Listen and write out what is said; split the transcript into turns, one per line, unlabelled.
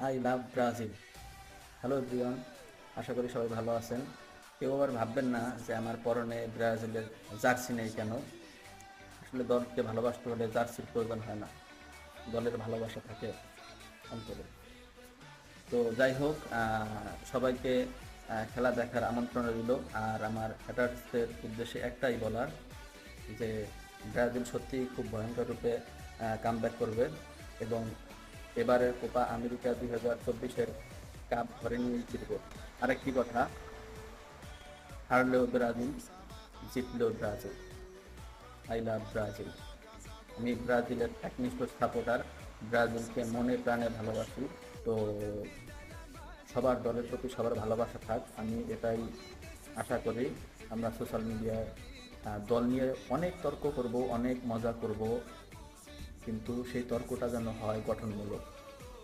I love Brazil. Hello everyone, আশা করি সবাই ভালো আছেন। কেউ আবার ভাববেন না যে আমার পরনে ব্রাজিলের জার্সি নেই কেন। আসলে দলকে ভালোবাসতে হলে জার্সির প্রয়োজন হয় না, দলের ভালোবাসা থাকে অন্তরে। তো যাই হোক, সবাইকে খেলা দেখার আমন্ত্রণ রইল। আর আমার হ্যাটার্সদের উদ্দেশ্যে একটাই বলার যে ব্রাজিল সত্যিই খুব ভয়ঙ্কর রূপে কামব্যাক করবে এবং এবারের কোপা আমেরিকা 2024-এর কাপ ধরে নিয়ে জিতবে। আরেকটি কথা, হারলেও ব্রাজিল, জিতলেও ব্রাজিল। I love Brazil. আমি ব্রাজিলের একনিষ্ঠ সাপোর্টার, ব্রাজিলকে মনে প্রাণে ভালোবাসি। তো সবার দলের প্রতি সবার ভালোবাসা থাক, আমি এটাই আশা করি। আমরা সোশ্যাল মিডিয়ায় দল নিয়ে অনেক তর্ক করব, অনেক মজা করব, কিন্তু সেই তর্কটা যেন হয় গঠনমূলক।